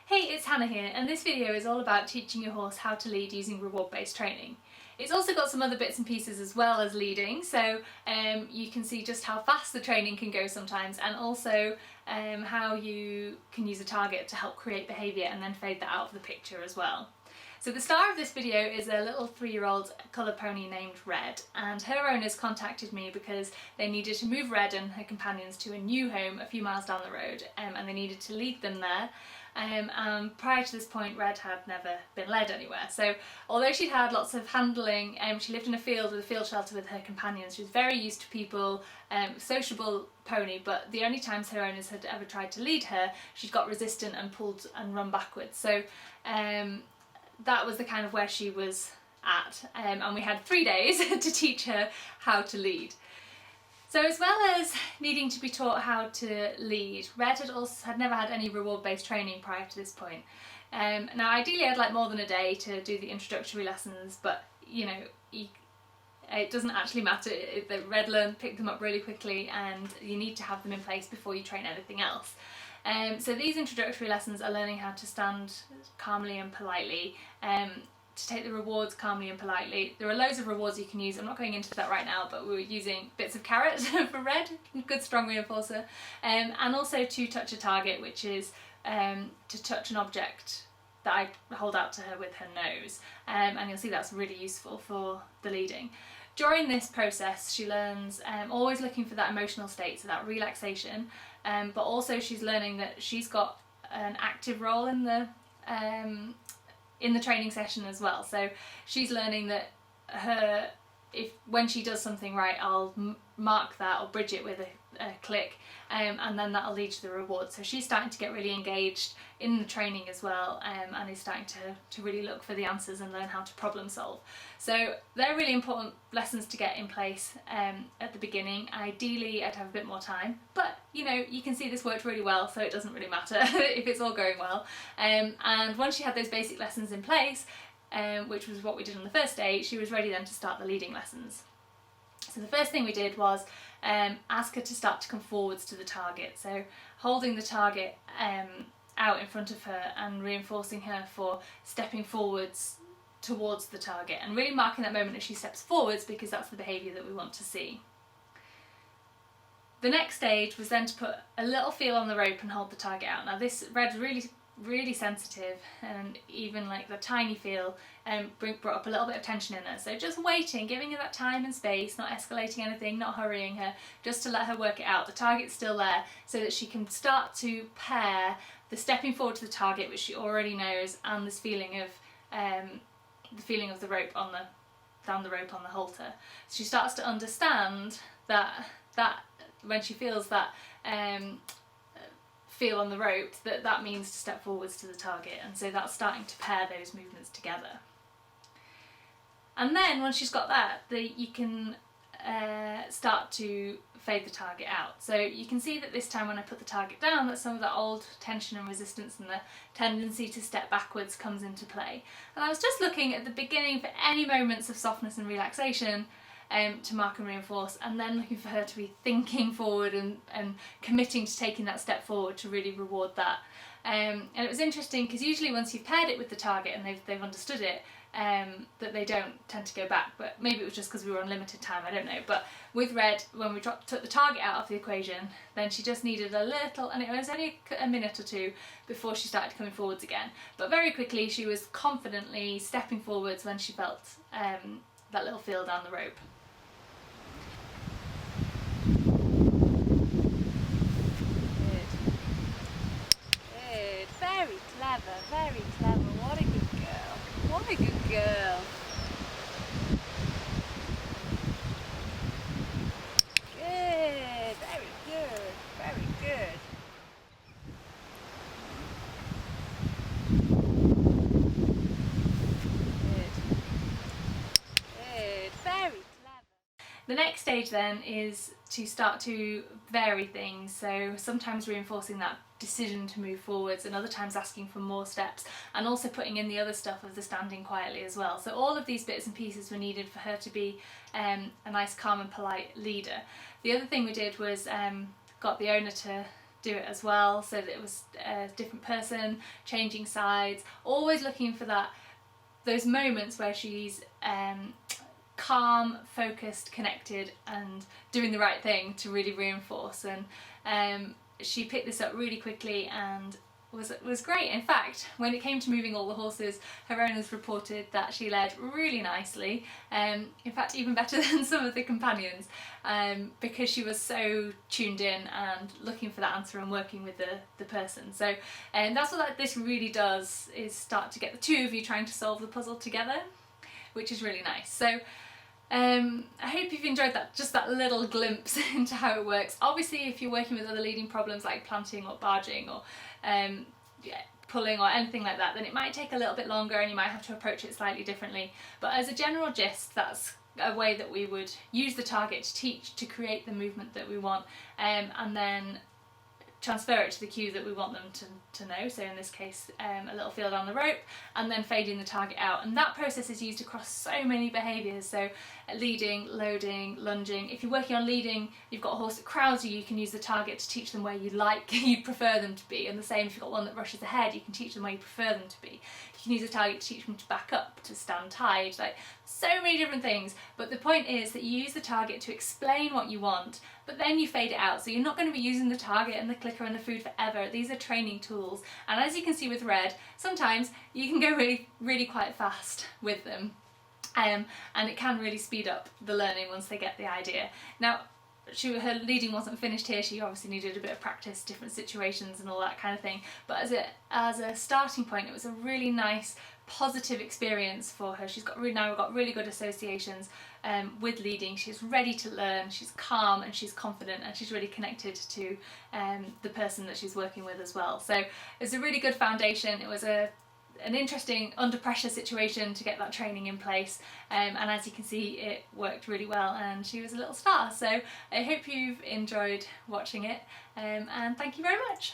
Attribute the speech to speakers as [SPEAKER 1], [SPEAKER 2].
[SPEAKER 1] Hey, it's Hannah here, and this video is all about teaching your horse how to lead using reward-based training. It's also got some other bits and pieces as well as leading, so you can see just how fast the training can go sometimes, and also how you can use a target to help create behaviour and then fade that out of the picture as well. So the star of this video is a little 3-year-old colour pony named Red, and her owners contacted me because they needed to move Red and her companions to a new home a few miles down the road, and they needed to lead them there. And prior to this point, Red had never been led anywhere. So although she'd had lots of handling, she lived in a field with a field shelter with her companions. She was very used to people, sociable pony, but the only times her owners had ever tried to lead her, she'd got resistant and pulled and run backwards. So that was the kind of where she was at, and we had 3 days to teach her how to lead. So as well as needing to be taught how to lead, Red had never had any reward-based training prior to this point. Now ideally I'd like more than a day to do the introductory lessons, but you know, it doesn't actually matter. Red picked them up really quickly, and you need to have them in place before you train anything else. So these introductory lessons are learning how to stand calmly and politely, to take the rewards calmly and politely. There are loads of rewards you can use. I'm not going into that right now, but we were using bits of carrot for Red, good strong reinforcer, and also to touch a target, which is to touch an object that I hold out to her with her nose, and you'll see that's really useful for the leading. During this process she learns always looking for that emotional state, so that relaxation, but also she's learning that she's got an active role in the training session as well. So she's learning that when she does something right, I'll mark that or bridge it with a click, and then that'll lead to the reward. So she's starting to get really engaged in the training as well, and is starting to really look for the answers and learn how to problem solve. So they're really important lessons to get in place at the beginning. Ideally I'd have a bit more time, but you know, you can see this worked really well, so it doesn't really matter if it's all going well. And once she had those basic lessons in place, which was what we did on the first day, she was ready then to start the leading lessons. So the first thing we did was ask her to start to come forwards to the target, so holding the target out in front of her and reinforcing her for stepping forwards towards the target, and really marking that moment as she steps forwards, because that's the behaviour that we want to see. The next stage was then to put a little feel on the rope and hold the target out. Now this Red's really sensitive, and even like the tiny feel brought up a little bit of tension in her. So just waiting, giving her that time and space, not escalating anything, not hurrying her, just to let her work it out. The target's still there, so that she can start to pair the stepping forward to the target, which she already knows, and this feeling of the rope down the rope on the halter. So she starts to understand that when she feels that feel on the rope, that means to step forwards to the target, and so that's starting to pair those movements together. And then once she's got that, you can start to fade the target out. So you can see that this time when I put the target down, that some of that old tension and resistance and the tendency to step backwards comes into play. And I was just looking at the beginning for any moments of softness and relaxation to mark and reinforce, and then looking for her to be thinking forward and committing to taking that step forward to really reward that. And it was interesting because usually once you've paired it with the target and they've understood it, that they don't tend to go back, but maybe it was just because we were on limited time, I don't know. But with Red, when we took the target out of the equation, then she just needed a little, and it was only a minute or two before she started coming forwards again. But very quickly she was confidently stepping forwards when she felt that little feel down the rope. Good, very clever, what a good girl, what a good girl. Good, very good, very good. Good, very clever. The next stage then is to start to vary things, so sometimes reinforcing that decision to move forwards, and other times asking for more steps, and also putting in the other stuff of the standing quietly as well. So all of these bits and pieces were needed for her to be a nice, calm and polite leader. The other thing we did was got the owner to do it as well, so that it was a different person, changing sides, always looking for those moments where she's calm, focused, connected and doing the right thing to really reinforce. And she picked this up really quickly and was great. In fact, when it came to moving all the horses, her owners reported that she led really nicely, in fact even better than some of the companions, because she was so tuned in and looking for that answer and working with the person. So that's what this really does, is start to get the two of you trying to solve the puzzle together, which is really nice. So I hope you've enjoyed that little glimpse into how it works. Obviously, if you're working with other leading problems like planting or barging or pulling or anything like that, then it might take a little bit longer and you might have to approach it slightly differently. But as a general gist, that's a way that we would use the target to teach, to create the movement that we want, and then transfer it to the cue that we want them to know, so in this case a little feel on the rope, and then fading the target out. And that process is used across so many behaviours, so leading, loading, lunging. If you're working on leading, you've got a horse that crowds you, you can use the target to teach them where you prefer them to be, and the same if you've got one that rushes ahead, you can teach them where you prefer them to be. You can use a target to teach them to back up, to stand tied, like so many different things. But the point is that you use the target to explain what you want, but then you fade it out. So you're not going to be using the target and the clicker and the food forever. These are training tools, and as you can see with Red, sometimes you can go really, really quite fast with them, and it can really speed up the learning once they get the idea. Now, her leading wasn't finished here. She obviously needed a bit of practice, different situations and all that kind of thing, but as a starting point, it was a really nice positive experience for her. She's now got really good associations with leading. She's ready to learn, she's calm and she's confident, and she's really connected to the person that she's working with as well. So it's a really good foundation. It was an interesting under pressure situation to get that training in place, and as you can see, it worked really well and she was a little star. So I hope you've enjoyed watching it, and thank you very much.